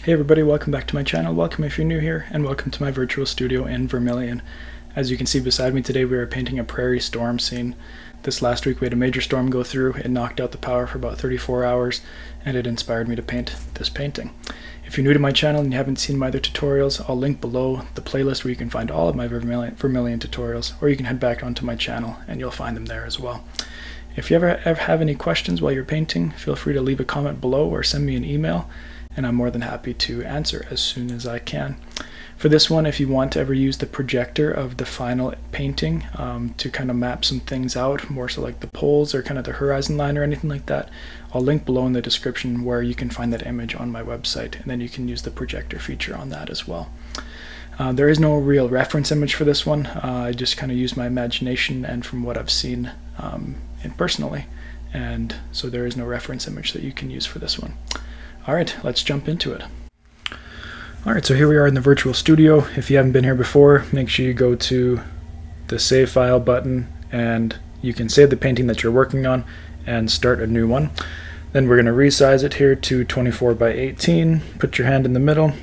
Hey everybody, welcome back to my channel. Welcome if you're new here, and welcome to my virtual studio in Vermillion. As you can see beside me today, we are painting a prairie storm scene. This last week we had a major storm go through. It knocked out the power for about 34 hours, and it inspired me to paint this painting. If you're new to my channel and you haven't seen my other tutorials, I'll link below the playlist where you can find all of my Vermillion tutorials, or you can head back onto my channel and you'll find them there as well. If you ever have any questions while you're painting, feel free to leave a comment below or send me an email, and I'm more than happy to answer as soon as I can. For this one, if you want to ever use the projector of the final painting to kind of map some things out, more so like the poles or kind of the horizon line or anything like that, I'll link below in the description where you can find that image on my website, and then you can use the projector feature on that as well. There is no real reference image for this one. I just kind of use my imagination and from what I've seen personally, and so there is no reference image that you can use for this one. Alright, let's jump into it. Alright, so here we are in the virtual studio. If you haven't been here before, make sure you go to the Save File button and you can save the painting that you're working on and start a new one. Then we're going to resize it here to 24 by 18. Put your hand in the middle.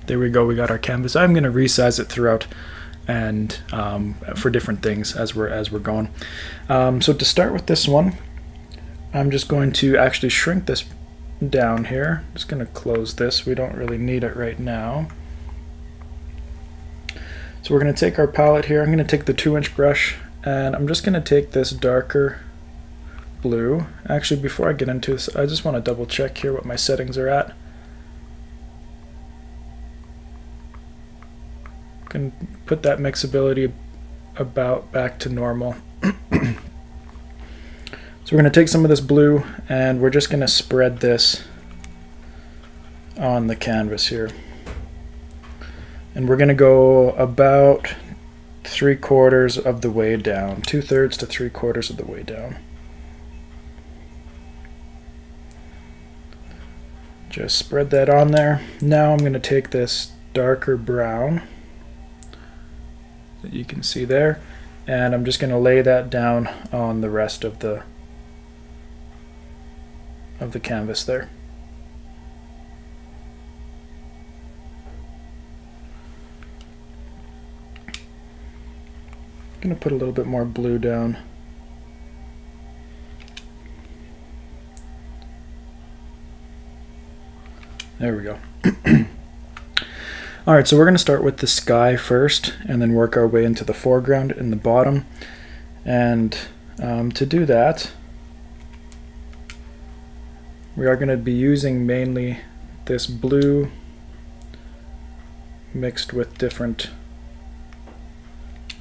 There we go, we got our canvas. I'm going to resize it throughout and for different things as we're going. So to start with this one, I'm just going to actually shrink this down here. Just going to close this. We don't really need it right now. So we're going to take our palette here. I'm going to take the 2-inch brush and I'm just going to take this darker blue. Actually, before I get into this, I just want to double check here what my settings are at. Can put that mixability about back to normal. So we're going to take some of this blue and we're just going to spread this on the canvas here. And we're going to go about 3/4 of the way down, 2/3 to 3/4 of the way down. Just spread that on there. Now I'm going to take this darker brown that you can see there, and I'm just going to lay that down on the rest of the canvas there. I'm going to put a little bit more blue down. There we go. Alright, so we're going to start with the sky first and then work our way into the foreground and the bottom. And to do that, we are going to be using mainly this blue mixed with different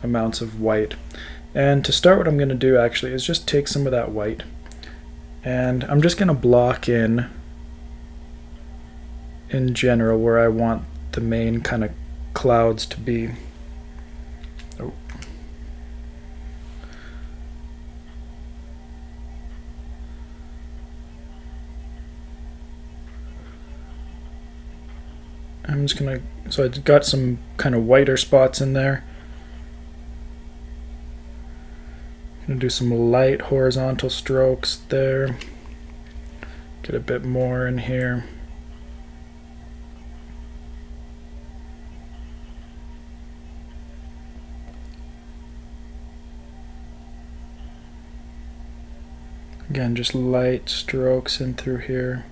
amounts of white. And to start, what I'm going to do actually is just take some of that white and I'm just going to block in general where I want the main kind of clouds to be. Oh. I'm just gonna, so I've got some kind of whiter spots in there. I'm gonna do some light horizontal strokes there. Get a bit more in here. Again, just light strokes in through here.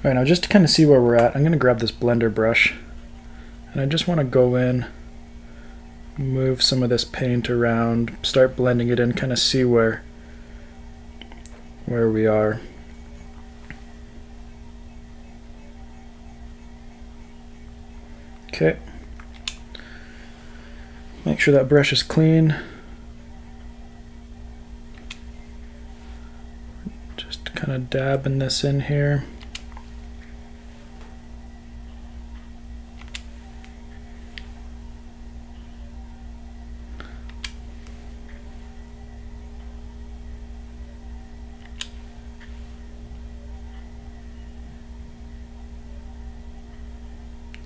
Alright, now just to kind of see where we're at, I'm going to grab this blender brush and I just want to go in, move some of this paint around, start blending it in, kind of see where we are. Okay, make sure that brush is clean. Just kind of dabbing this in here.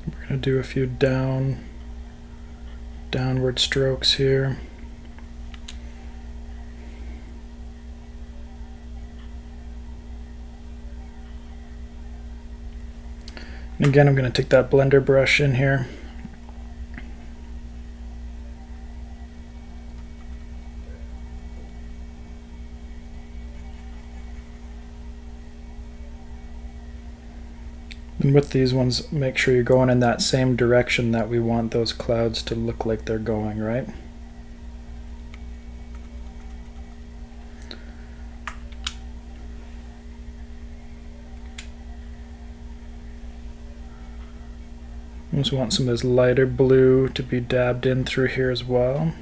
We're going to do a few down downward strokes here. And again, I'm going to take that blender brush in here. And with these ones, make sure you're going in that same direction that we want those clouds to look like they're going, right? Also want some of this lighter blue to be dabbed in through here as well.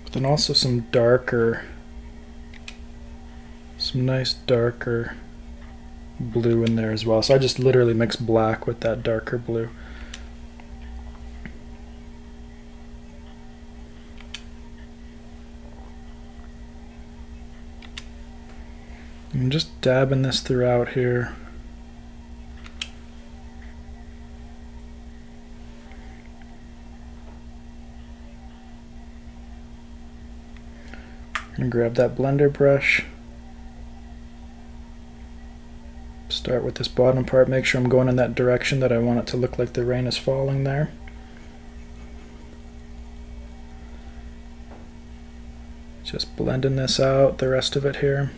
But then also some nice darker blue in there as well. So I just literally mix black with that darker blue. I'm just dabbing this throughout here. And grab that blender brush. Start with this bottom part, make sure I'm going in that direction that I want it to look like the rain is falling there. Just blending this out, the rest of it here.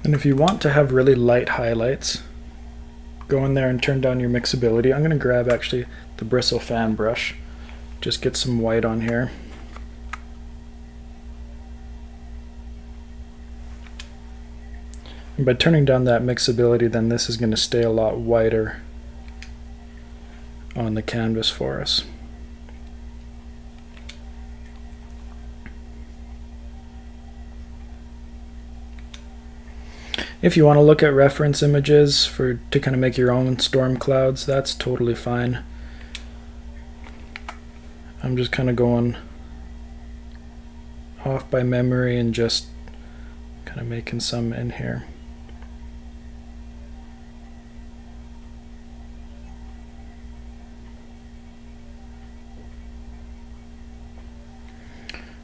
And if you want to have really light highlights, go in there and turn down your mixability. I'm going to grab actually the bristle fan brush, just get some white on here. And by turning down that mixability, then this is going to stay a lot whiter on the canvas for us. If you want to look at reference images to kind of make your own storm clouds, that's totally fine. I'm just kind of going off by memory and just kind of making some in here.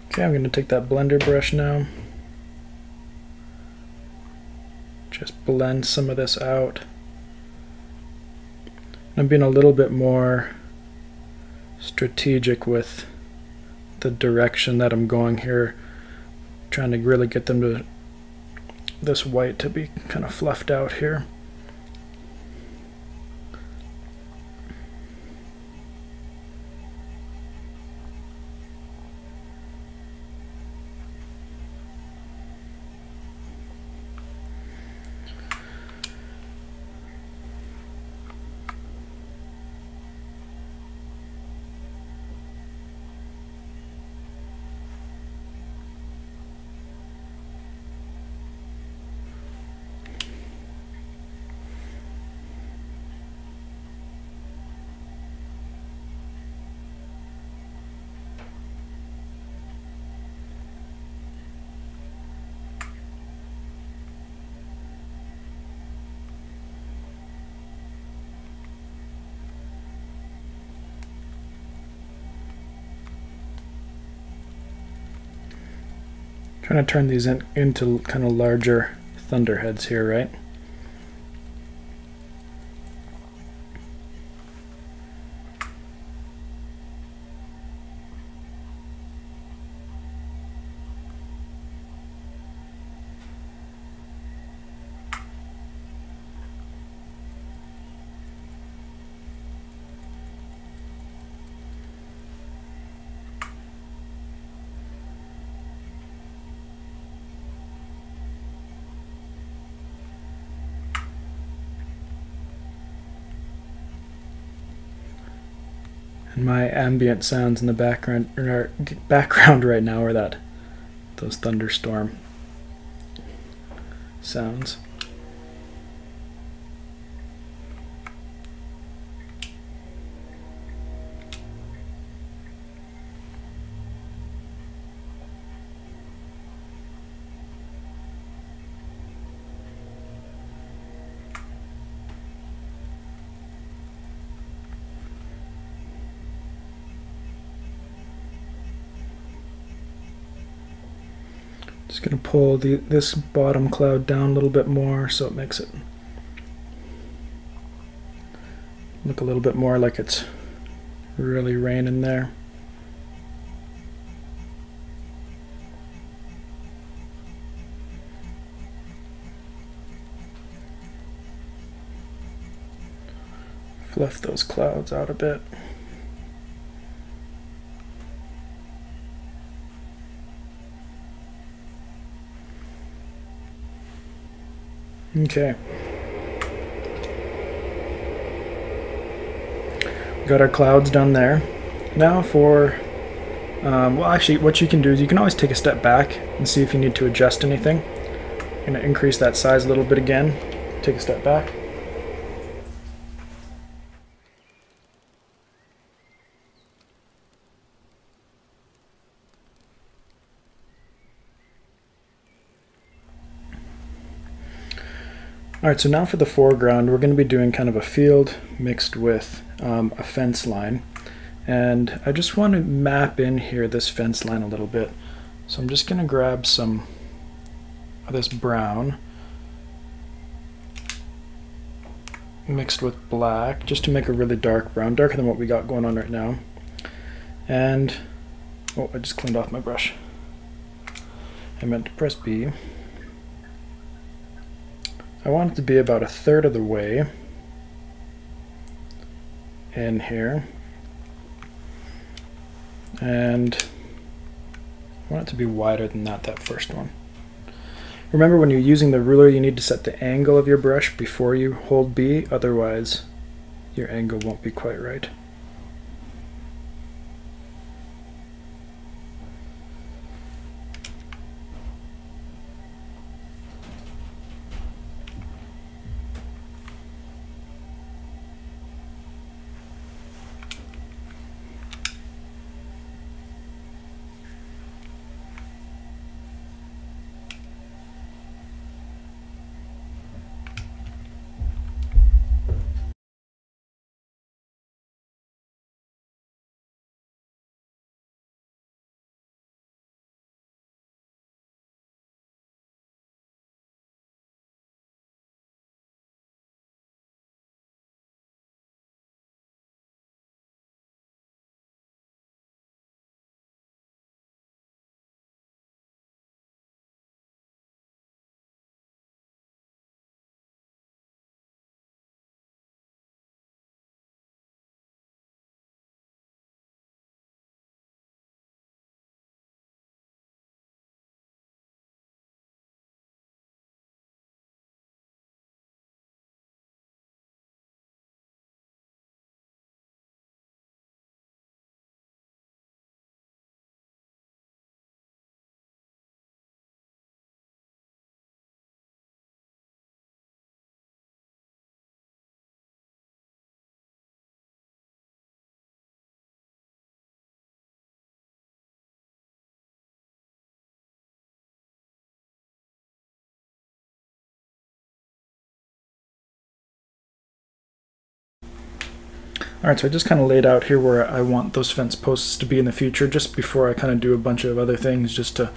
Okay, I'm going to take that blender brush now. Just blend some of this out. I'm being a little bit more strategic with the direction that I'm going here, trying to really get this white to be kind of fluffed out here. Trying to turn these into kind of larger thunderheads here, right? And my ambient sounds in the background right now are those thunderstorm sounds. Just going to pull this bottom cloud down a little bit more so it makes it look a little bit more like it's really raining there. Fluff those clouds out a bit. Okay. Got our clouds done there. Now for, well actually what you can do is you can always take a step back and see if you need to adjust anything. I'm going to increase that size a little bit again. Take a step back. Alright, so now for the foreground, we're going to be doing kind of a field mixed with a fence line. And I just want to map in here this fence line a little bit. So I'm just going to grab some of this brown mixed with black, just to make a really dark brown, darker than what we got going on right now. And, oh, I just cleaned off my brush. I meant to press B. I want it to be about 1/3 of the way in here, and I want it to be wider than that first one. Remember, when you're using the ruler, you need to set the angle of your brush before you hold B, otherwise your angle won't be quite right. Alright, so I just kind of laid out here where I want those fence posts to be in the future, just before I kind of do a bunch of other things, just to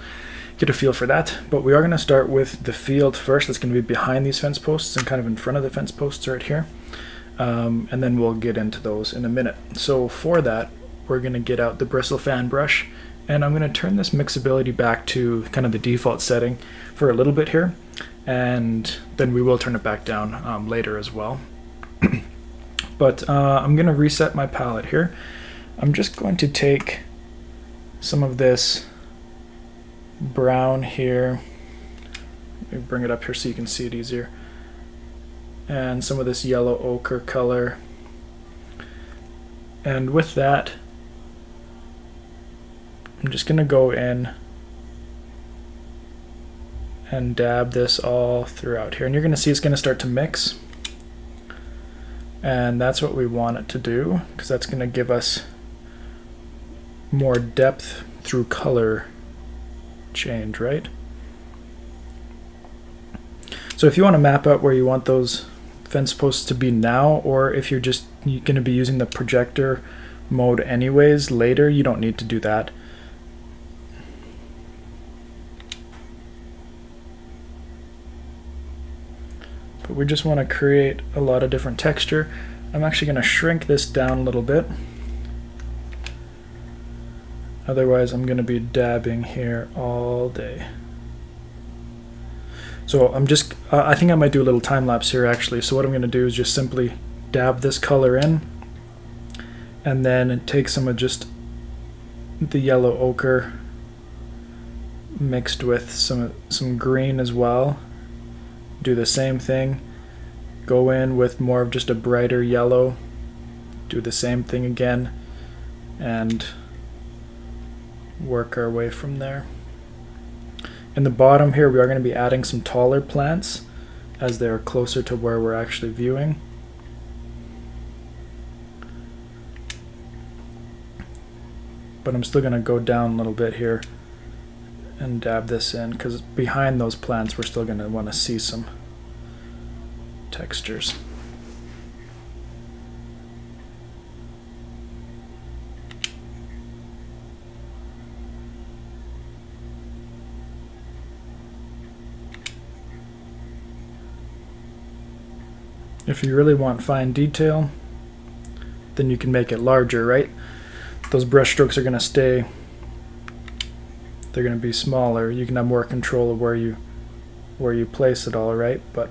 get a feel for that. But we are going to start with the field first. That's going to be behind these fence posts and kind of in front of the fence posts right here. And then we'll get into those in a minute. So for that, we're going to get out the bristle fan brush, and I'm going to turn this mixability back to kind of the default setting for a little bit here, and then we will turn it back down later as well. But I'm going to reset my palette here. I'm just going to take some of this brown here. Let me bring it up here so you can see it easier. And some of this yellow ochre color. And with that, I'm just going to go in and dab this all throughout here. And you're going to see it's going to start to mix. And that's what we want it to do, because that's going to give us more depth through color change, right? So if you want to map out where you want those fence posts to be now, or if you're just going to be using the projector mode anyways later, you don't need to do that. But we just want to create a lot of different texture. I'm actually going to shrink this down a little bit. Otherwise I'm going to be dabbing here all day. So I think I might do a little time lapse here actually. So what I'm going to do is just simply dab this color in, and then take some of just the yellow ochre mixed with some green as well. Do the same thing, go in with more of just a brighter yellow, do the same thing again, and work our way from there. In the bottom here, we are going to be adding some taller plants as they're closer to where we're actually viewing. But I'm still going to go down a little bit here and dab this in, because behind those plants we're still going to want to see some textures. If you really want fine detail, then you can make it larger, right? Those brush strokes are going to stay, they're going to be smaller. You can have more control of where you place it all, right? But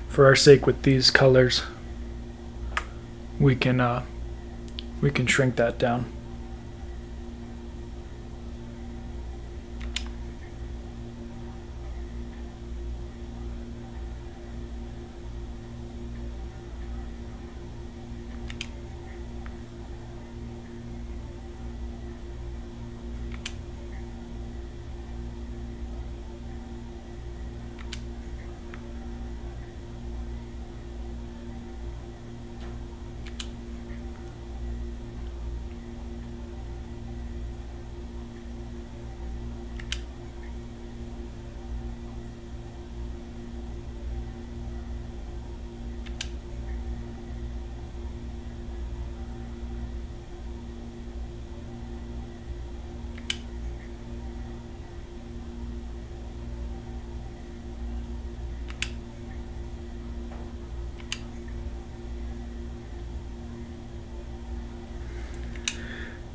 for our sake with these colors, we can shrink that down.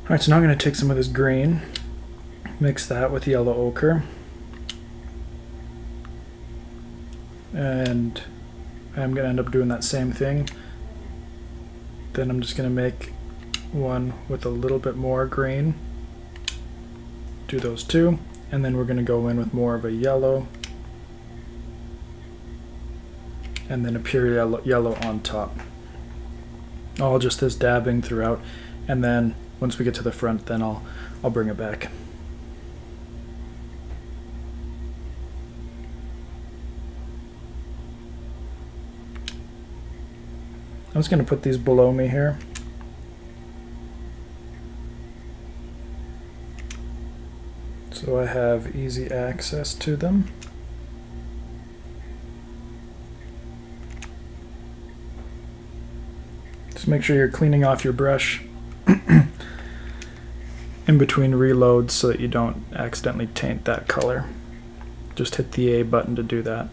Alright, so now I'm going to take some of this green, mix that with yellow ochre, and I'm going to end up doing that same thing. Then I'm just going to make one with a little bit more green, do those two, and then we're going to go in with more of a yellow, and then a pure yellow on top. All just this dabbing throughout, and then once we get to the front, then I'll bring it back. I'm just going to put these below me here. So I have easy access to them. Just make sure you're cleaning off your brush in between reloads so that you don't accidentally taint that color. Just hit the A button to do that.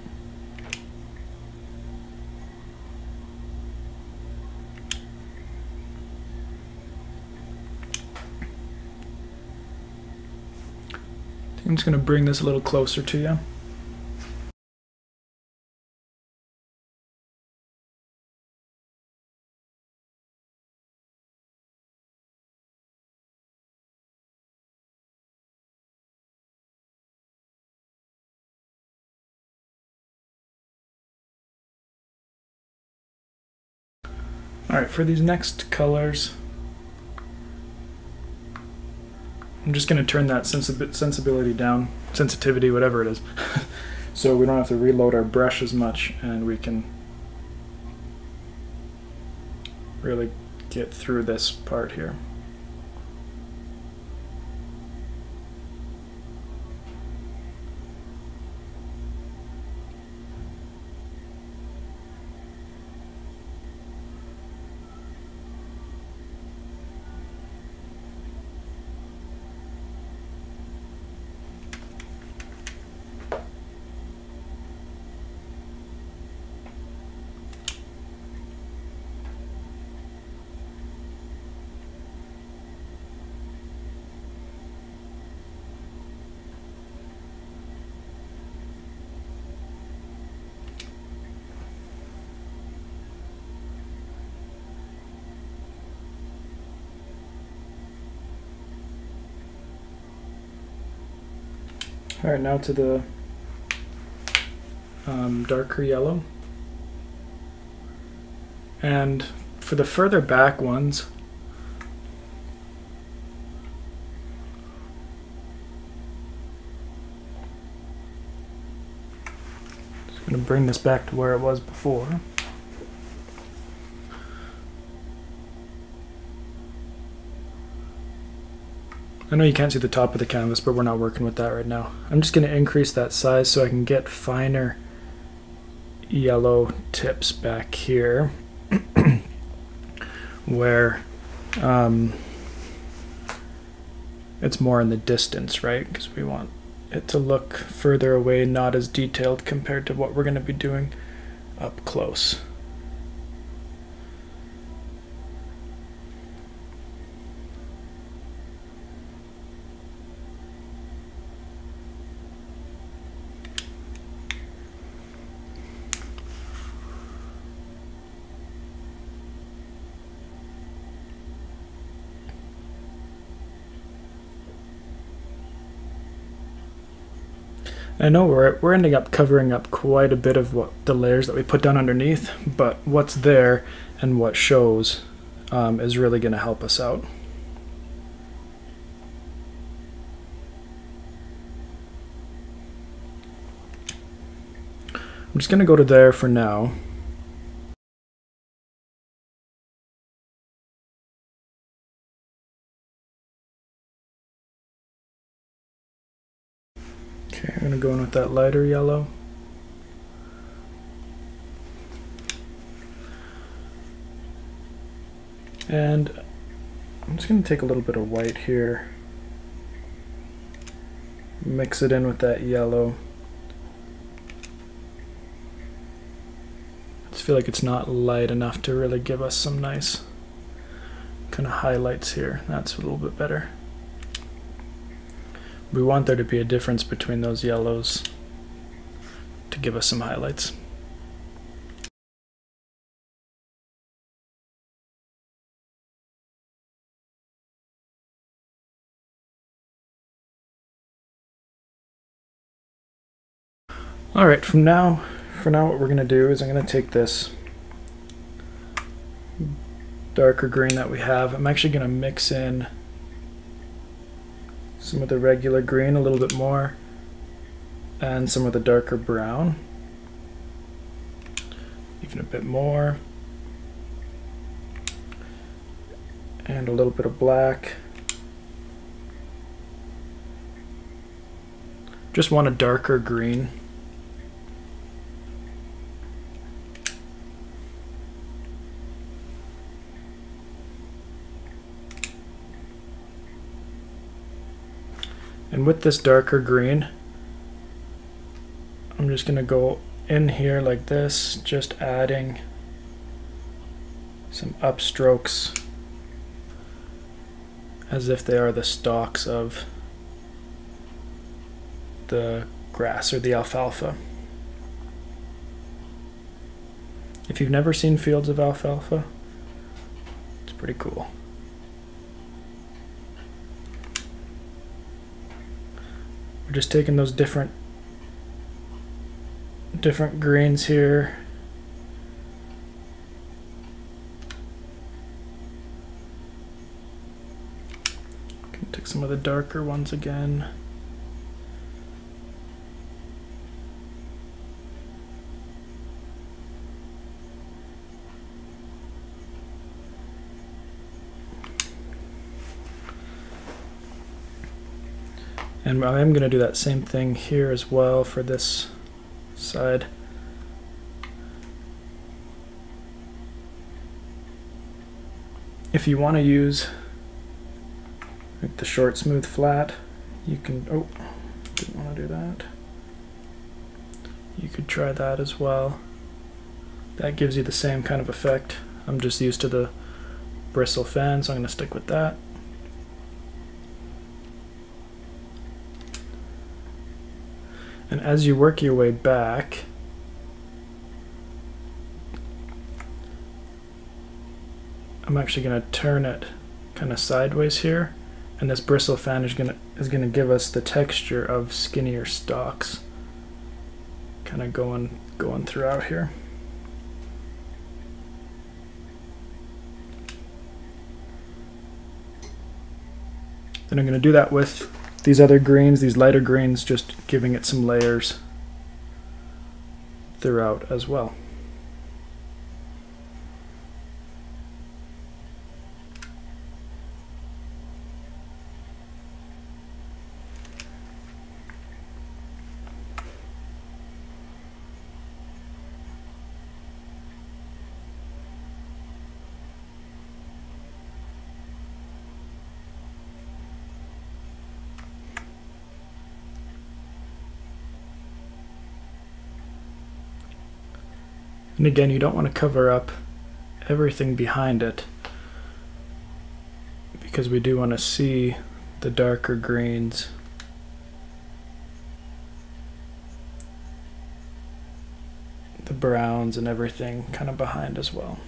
I'm just going to bring this a little closer to you. Alright, for these next colors, I'm just going to turn that sensibility down, sensitivity, whatever it is, so we don't have to reload our brush as much and we can really get through this part here. Alright, now to the darker yellow. And for the further back ones, just going to bring this back to where it was before. I know you can't see the top of the canvas, but we're not working with that right now. I'm just going to increase that size so I can get finer yellow tips back here where it's more in the distance, right? Because we want it to look further away, not as detailed compared to what we're going to be doing up close. I know we're ending up covering up quite a bit of what the layers that we put down underneath, but what's there and what shows is really going to help us out. I'm just going to go to there for now. Okay, I'm going to go in with that lighter yellow. And I'm just going to take a little bit of white here, mix it in with that yellow. I just feel like it's not light enough to really give us some nice kind of highlights here. That's a little bit better. We want there to be a difference between those yellows to give us some highlights. Alright, for now what we're going to do is I'm going to take this darker green that we have. I'm actually going to mix in some of the regular green a little bit more and some of the darker brown, even a bit more, and a little bit of black. Just want a darker green. And with this darker green, I'm just going to go in here like this, just adding some upstrokes as if they are the stalks of the grass or the alfalfa. If you've never seen fields of alfalfa, it's pretty cool. We're just taking those different greens here some of the darker ones again. And I am going to do that same thing here as well for this side. If you want to use like the short smooth flat, you can, oh, didn't want to do that. You could try that as well. That gives you the same kind of effect. I'm just used to the bristle fan, so I'm going to stick with that. And as you work your way back, I'm actually going to turn it kind of sideways here, and this bristle fan is going to give us the texture of skinnier stalks, kind of going throughout here. Then I'm going to do that with these other greens, these lighter greens, just giving it some layers throughout as well. And again, you don't want to cover up everything behind it, because we do want to see the darker greens. The browns and everything kind of behind as well.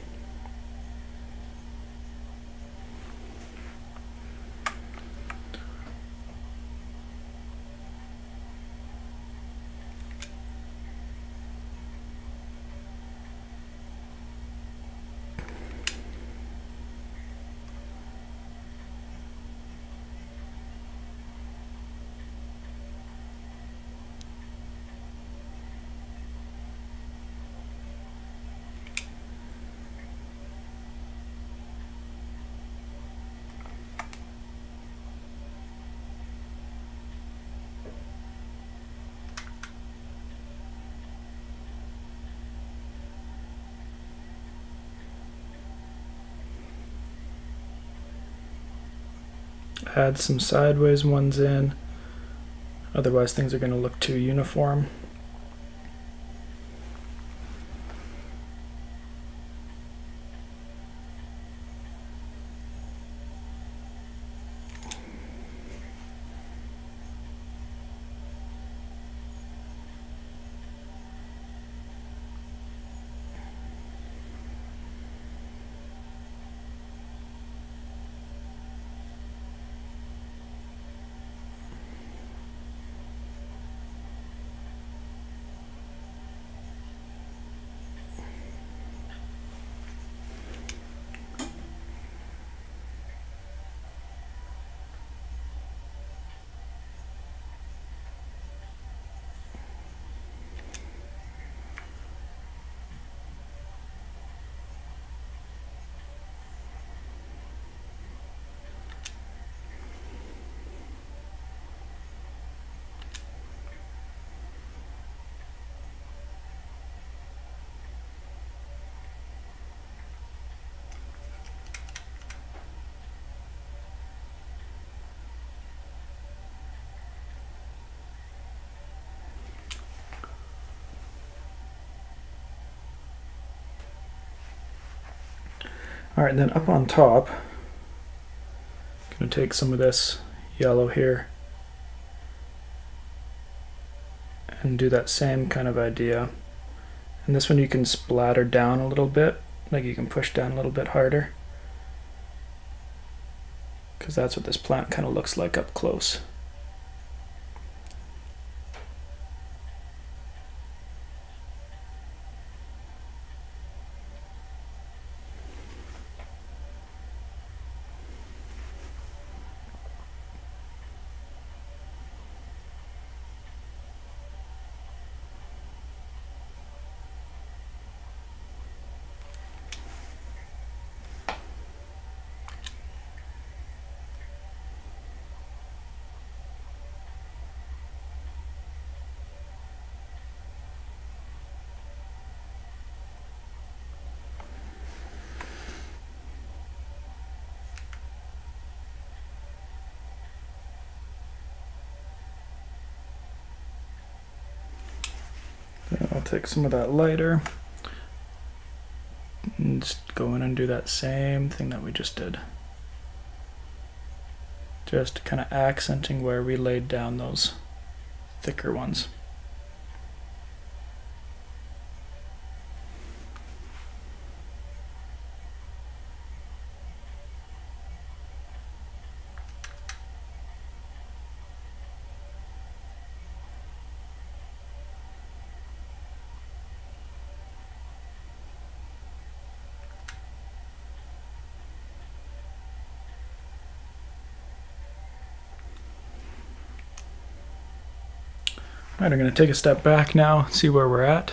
Add some sideways ones in, otherwise things are going to look too uniform. Alright, then up on top, I'm going to take some of this yellow here and do that same kind of idea. And this one you can splatter down a little bit, like you can push down a little bit harder, because that's what this plant kind of looks like up close. Then I'll take some of that lighter and just go in and do that same thing that we just did. Just kind of accenting where we laid down those thicker ones. Alright, I'm going to take a step back now, see where we're at.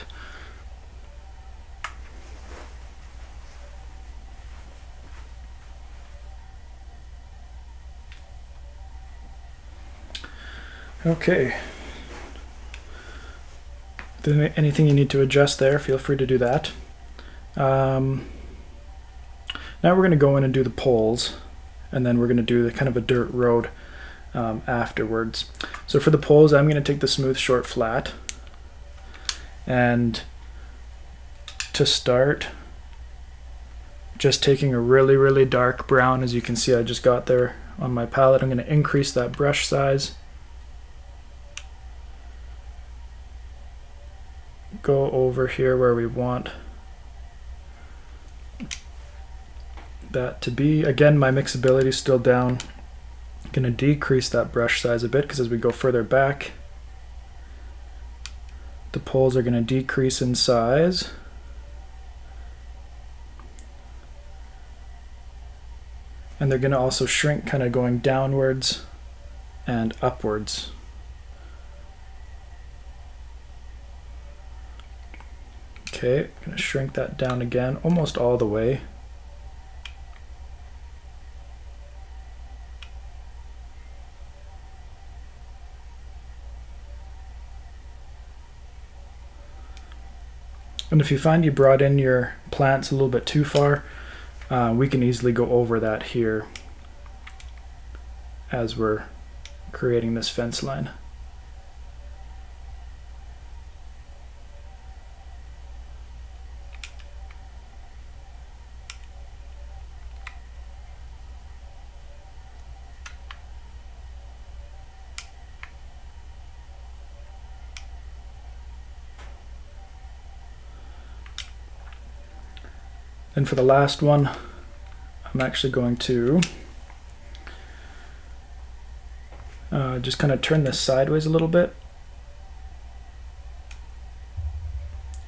Okay. If there's anything you need to adjust there, feel free to do that. Now we're going to go in and do the poles, and then we're going to do the kind of a dirt road afterwards. So for the poles, I'm going to take the smooth short flat, and to start, just taking a really dark brown. As you can see, I just got there on my palette. I'm going to increase that brush size, go over here where we want that to be. Again, my mixability is still down. I'm going to decrease that brush size a bit because as we go further back, the poles are going to decrease in size. And they're going to also shrink, kind of going downwards and upwards. Okay, I'm going to shrink that down again, almost all the way. And if you find you brought in your plants a little bit too far, we can easily go over that here as we're creating this fence line. And for the last one, I'm actually going to just kind of turn this sideways a little bit.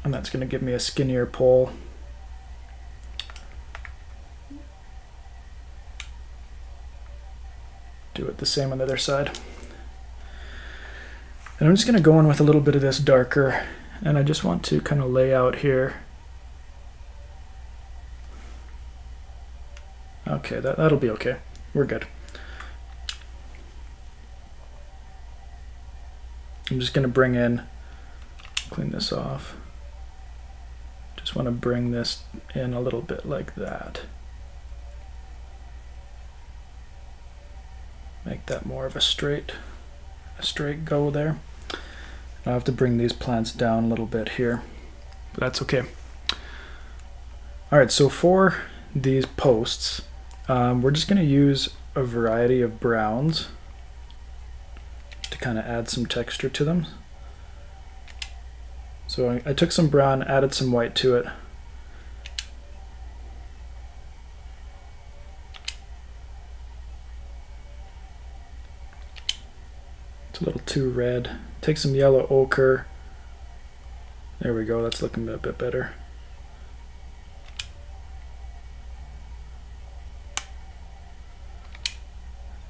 And that's going to give me a skinnier pole. Do it the same on the other side. And I'm just going to go in with a little bit of this darker, and I just want to kind of lay out here. Okay, that'll be okay. We're good. I'm just going to bring in, clean this off. Just want to bring this in a little bit like that. Make that more of a straight go there. I'll have to bring these plants down a little bit here, but that's okay. Alright, so for these posts, we're just going to use a variety of browns to kind of add some texture to them. So I took some brown, added some white to it. It's a little too red. Take some yellow ochre. There we go, that's looking a bit better.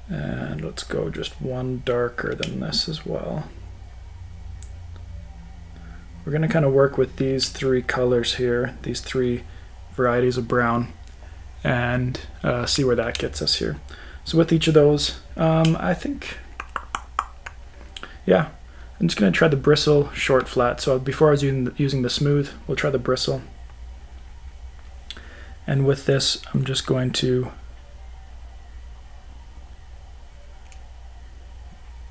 And let's go just one darker than this as well. We're going to kind of work with these three colors here, these three varieties of brown, and see where that gets us here. So with each of those, I think, yeah, I'm just going to try the bristle short flat. So before I was using the smooth, we'll try the bristle. And with this, I'm just going to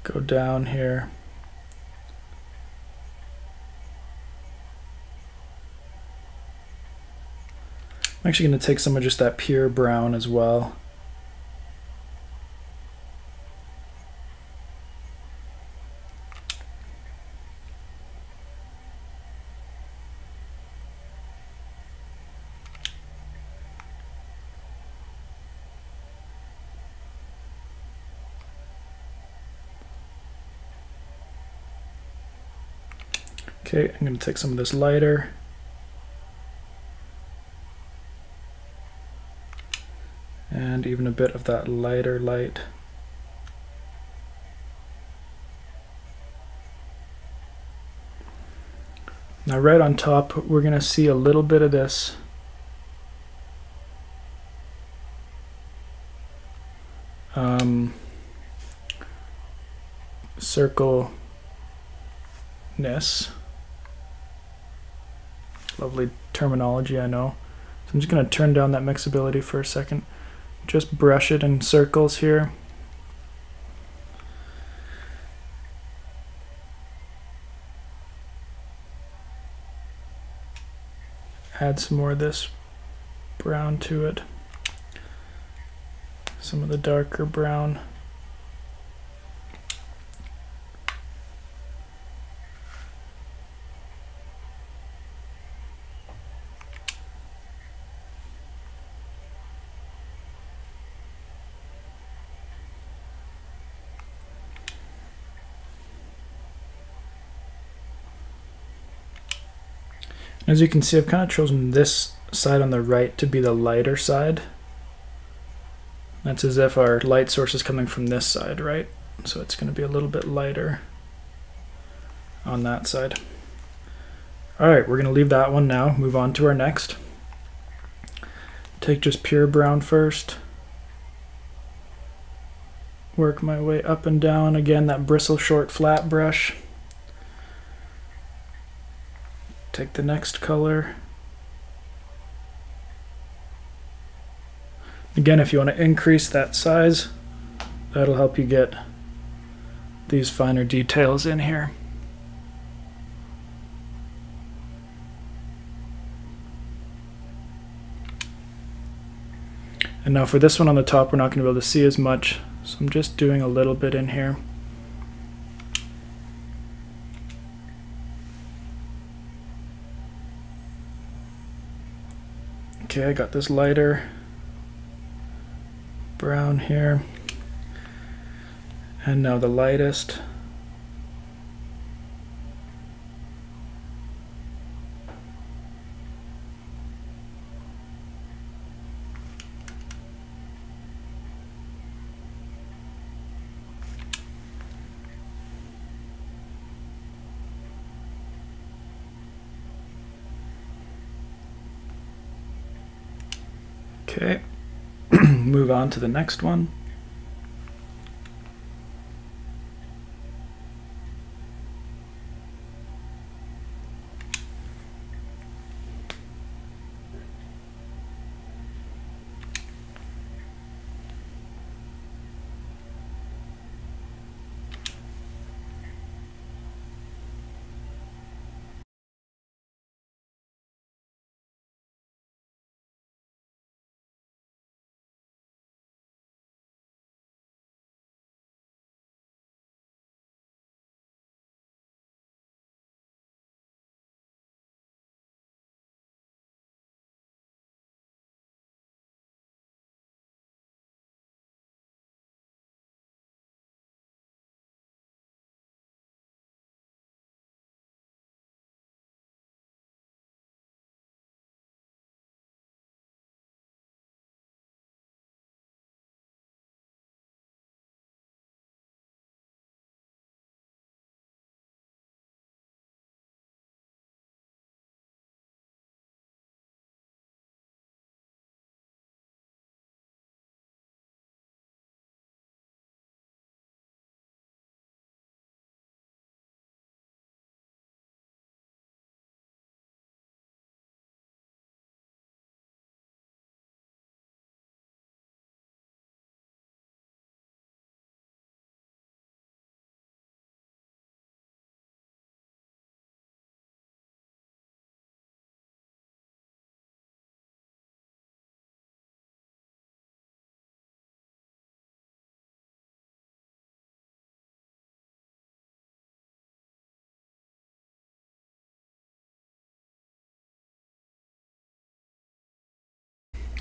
go down here I'm actually going to take some of just that pure brown as well. Okay, I'm going to take some of this lighter. And even a bit of that lighter light. Now right on top, we're going to see a little bit of this circle-ness. Lovely terminology, I know. So I'm just going to turn down that mixability for a second. Just brush it in circles here. Add some more of this brown to it. Some of the darker brown. As you can see, I've kind of chosen this side on the right to be the lighter side. That's as if our light source is coming from this side, right? So it's going to be a little bit lighter on that side. Alright, we're going to leave that one now, move on to our next. Take just pure brown first. Work my way up and down, again that bristle short flat brush. Take the next color. Again, if you want to increase that size, that'll help you get these finer details in here. And now for this one on the top, we're not going to be able to see as much, so I'm just doing a little bit in here. Okay, I got this lighter brown here, and now the lightest. Okay, move on to the next one.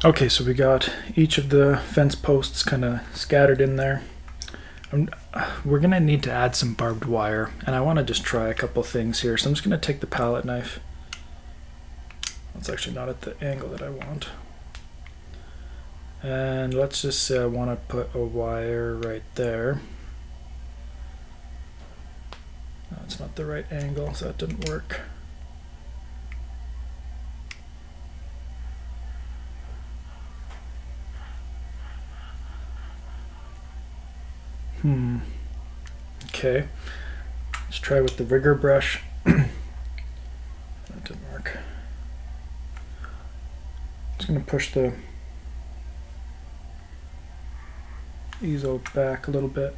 Okay, so we got each of the fence posts kind of scattered in there. We're gonna need to add some barbed wire, and I want to just try a couple things here. So I'm just gonna take the palette knife. It's actually not at the angle that I want. And let's just say I want to put a wire right there. No, it's not the right angle, so that didn't work. Okay, let's try with the rigger brush. That didn't work. Just going to push the easel back a little bit.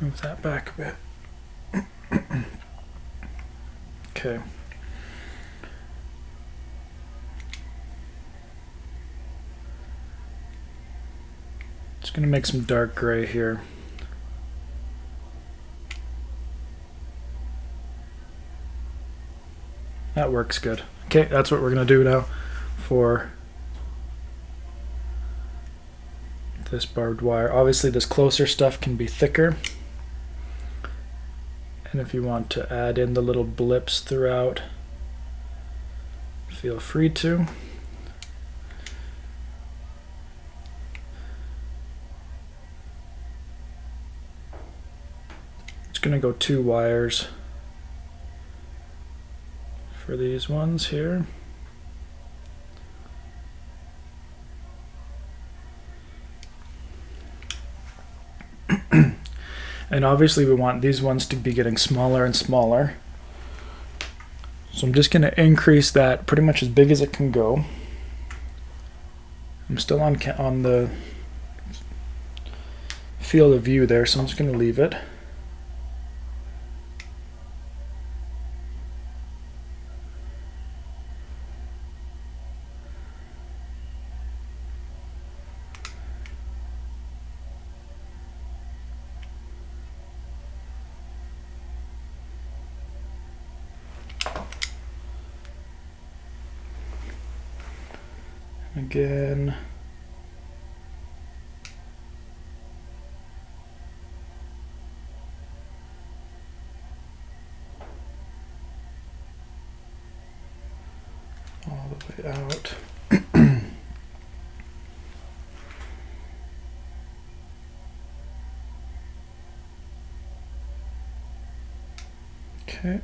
Move that back a bit. Okay. Just going to make some dark gray here. That works good. Okay, that's what we're going to do now for this barbed wire. Obviously this closer stuff can be thicker. And if you want to add in the little blips throughout, feel free to. Going to go 2 wires for these ones here. And obviously we want these ones to be getting smaller and smaller. So I'm just going to increase that pretty much as big as it can go. I'm still on the field of view there, so I'm just going to leave it. Again. All the way out. Okay.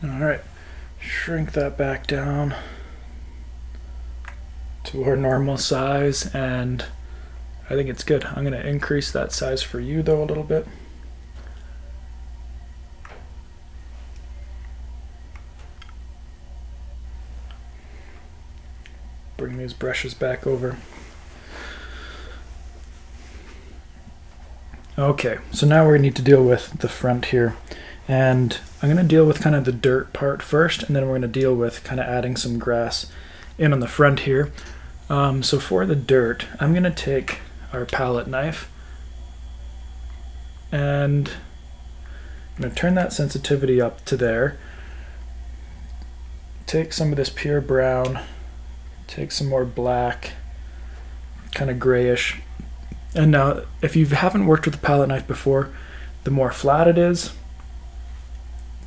Alright, shrink that back down to our normal size, and I think it's good. I'm going to increase that size for you though a little bit. Bring these brushes back over. Okay, so now we need to deal with the front here. And I'm going to deal with kind of the dirt part first, and then we're going to deal with kind of adding some grass in on the front here. So for the dirt, I'm going to take our palette knife, and I'm going to turn that sensitivity up to there. Take some of this pure brown, take some more black, kind of grayish. And now, if you haven't worked with the palette knife before, the more flat it is,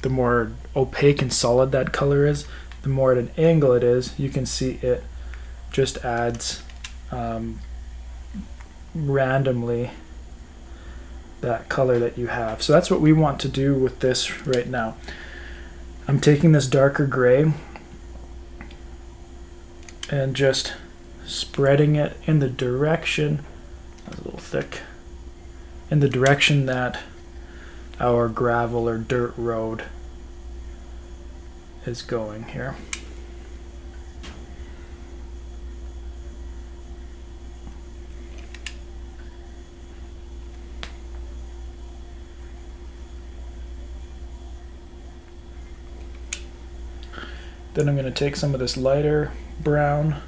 the more opaque and solid that color is, the more at an angle it is, you can see it just adds randomly that color that you have. So that's what we want to do with this right now. I'm taking this darker gray and just spreading it in the direction, that's a little thick, in the direction that our gravel or dirt road is going here. Then I'm going to take some of this lighter brown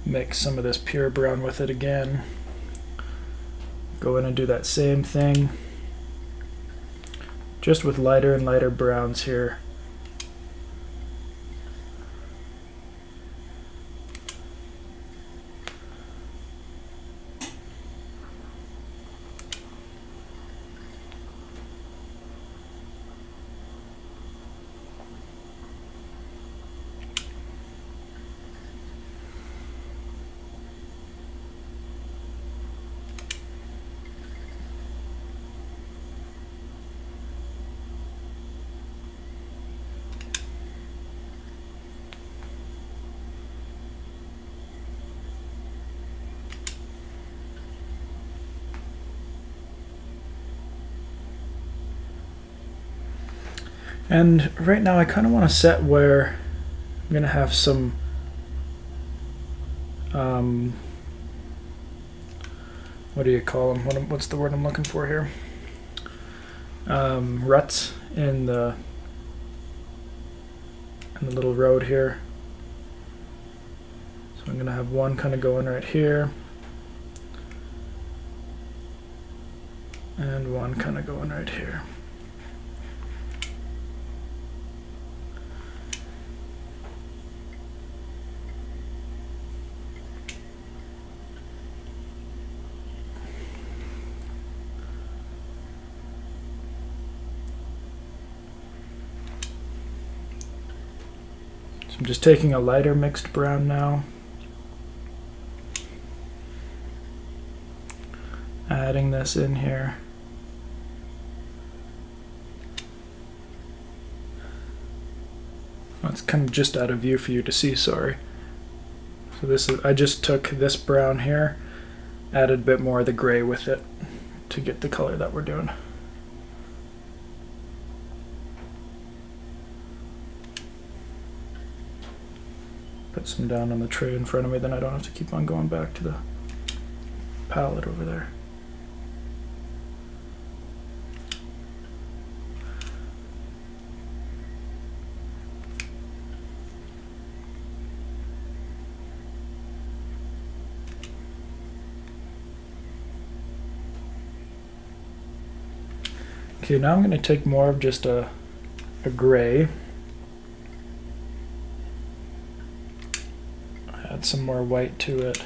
mix some of this pure brown with it again. Go in and do that same thing, just with lighter and lighter browns here. And right now I kind of want to set where I'm going to have some what do you call them? What's the word I'm looking for here? Ruts in the little road here. So I'm going to have one kind of going right here, and one kind of going right here. I'm just taking a lighter mixed brown now, adding this in here. Well, it's kind of just out of view for you to see, sorry. So this is, I just took this brown here, added a bit more of the gray with it to get the color that we're doing. Put some down on the tray in front of me, then I don't have to keep on going back to the palette over there. Okay, now I'm going to take more of just a gray. Add some more white to it.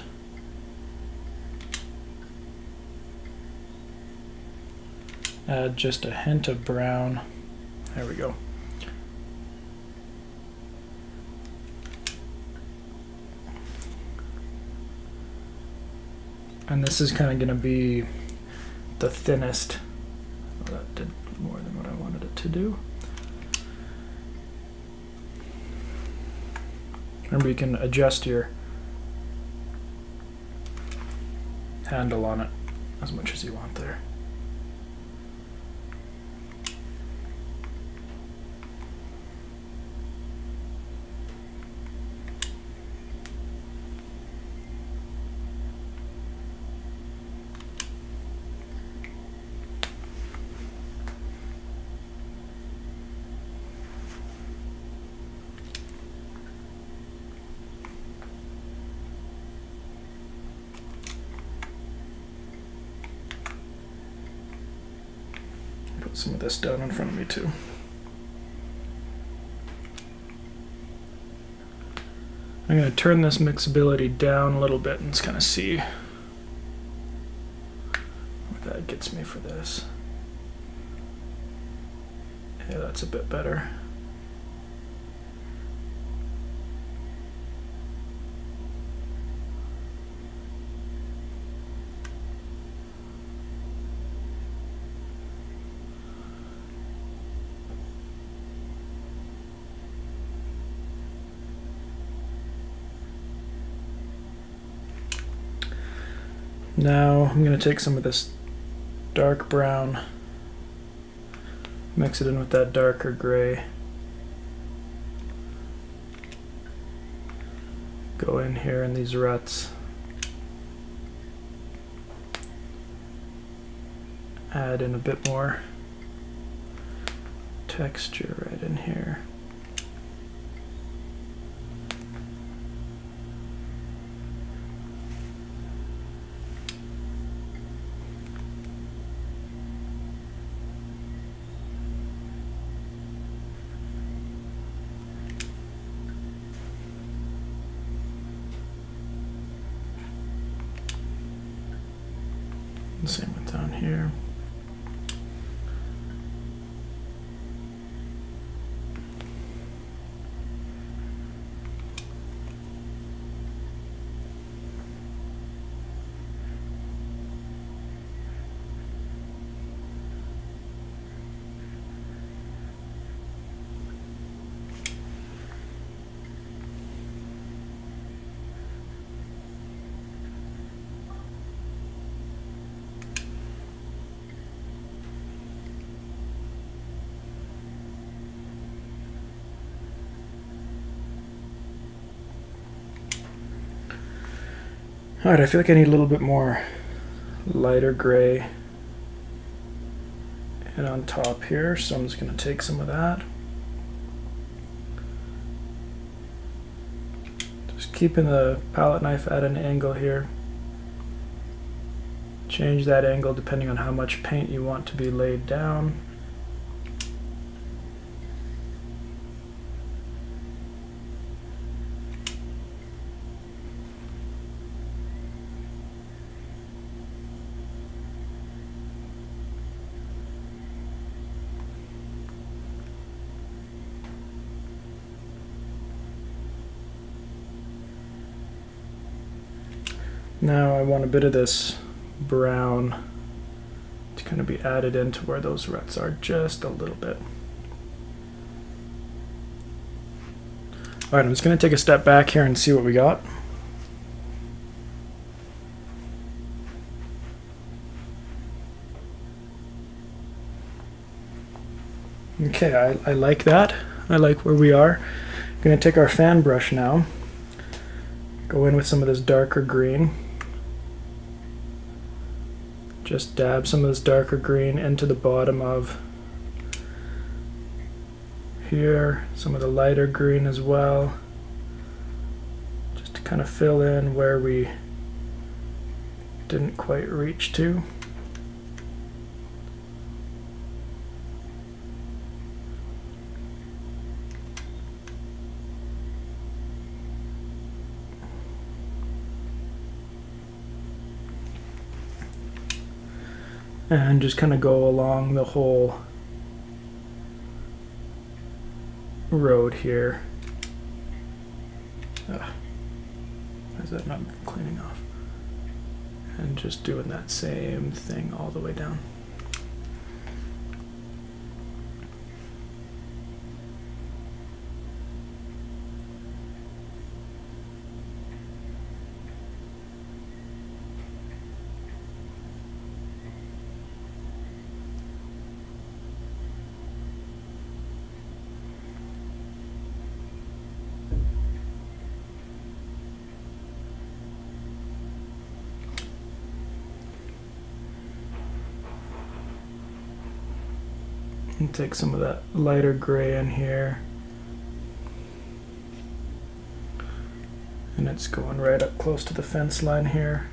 Add just a hint of brown. There we go. And this is kind of going to be the thinnest. Well, that did more than what I wanted it to do. Remember, you can adjust your handle on it as much as you want there. Some of this down in front of me too. I'm going to turn this mixability down a little bit and just kind of see what that gets me for this. Yeah, that's a bit better. Now I'm going to take some of this dark brown, mix it in with that darker gray, go in here in these ruts, add in a bit more texture right in here. And same with down here. Alright, I feel like I need a little bit more lighter gray and on top here, so I'm just going to take some of that. Just keeping the palette knife at an angle here. Change that angle depending on how much paint you want to be laid down. Now I want a bit of this brown to kind of be added into where those ruts are just a little bit. Alright, I'm just going to take a step back here and see what we got. Okay, I like that. I like where we are. I'm going to take our fan brush now, go in with some of this darker green. Just dab some of this darker green into the bottom of here, some of the lighter green as well, just to kind of fill in where we didn't quite reach to. And just kind of go along the whole road here. Why is that not cleaning off? And just doing that same thing all the way down. And take some of that lighter gray in here. And it's going right up close to the fence line here.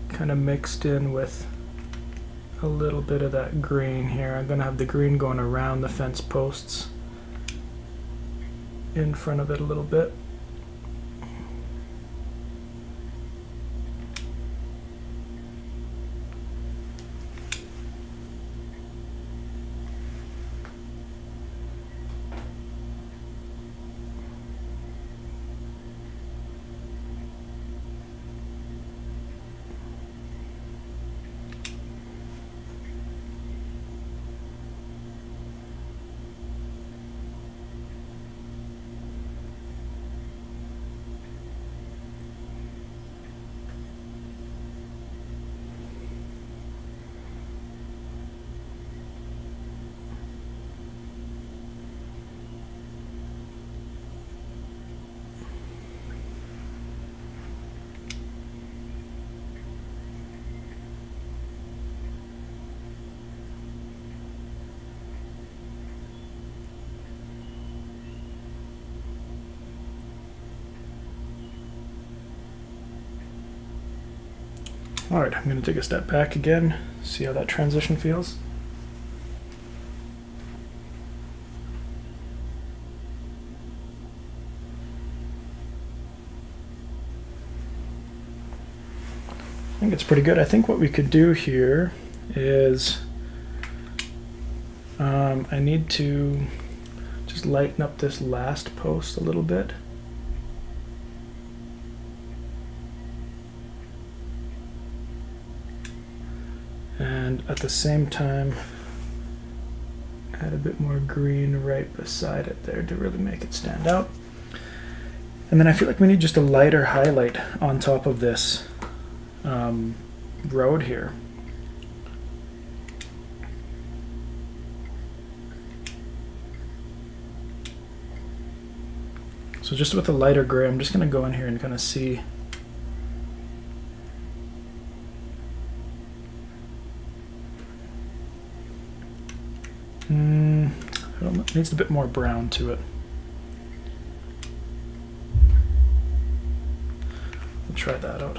Kind of mixed in with a little bit of that green here. I'm going to have the green going around the fence posts in front of it a little bit. Alright, I'm going to take a step back again, see how that transition feels. think it's pretty good. I think what we could do here is I need to just lighten up this last post a little bit. And at the same time, add a bit more green right beside it there to really make it stand out. And then I feel like we need just a lighter highlight on top of this road here. So just with a lighter gray, I'm just going to go in here and kind of see. It needs a bit more brown to it. We'll try that out.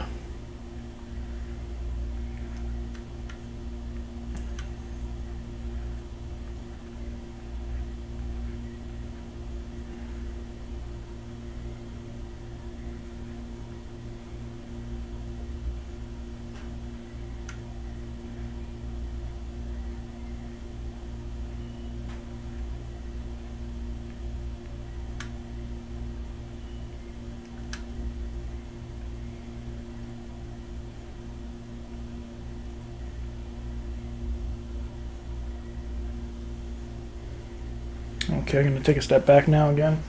Okay, I'm going to take a step back now again.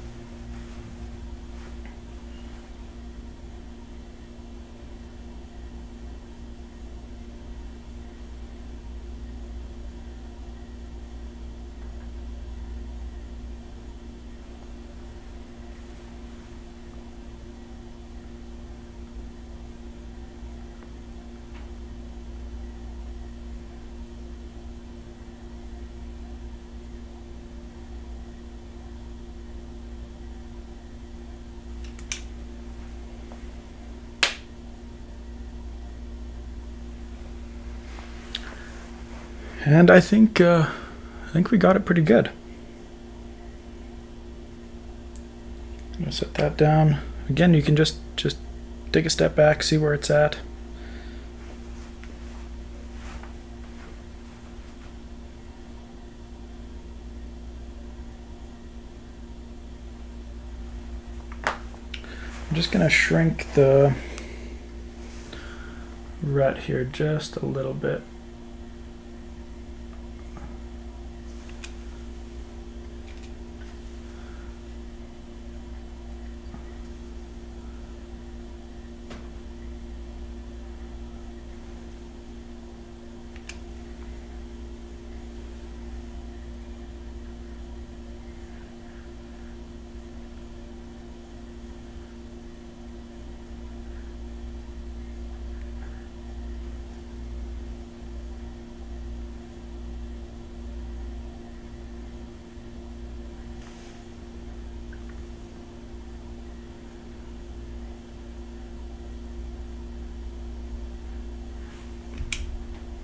And I think we got it pretty good. I'm gonna set that down. Again, you can just take a step back, see where it's at. I'm just gonna shrink the rut here just a little bit.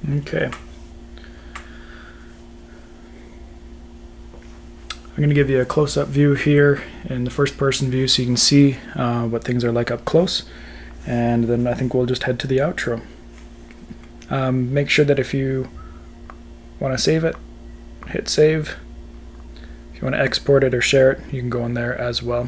Okay. I'm going to give you a close-up view here in the first-person view so you can see what things are like up close, and then I think we'll just head to the outro. Make sure that if you want to save it, hit save. If you want to export it or share it, you can go in there as well.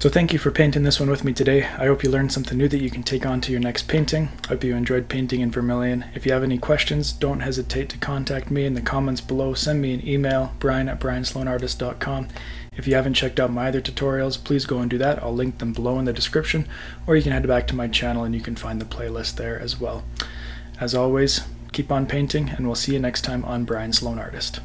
So thank you for painting this one with me today. I hope you learned something new that you can take on to your next painting. I hope you enjoyed painting in Vermillion. If you have any questions, don't hesitate to contact me in the comments below. Send me an email, brian@briansloanartist.com. If you haven't checked out my other tutorials, please go and do that. I'll link them below in the description, or you can head back to my channel and you can find the playlist there as well. As always, keep on painting, and we'll see you next time on Brian Sloan Artist.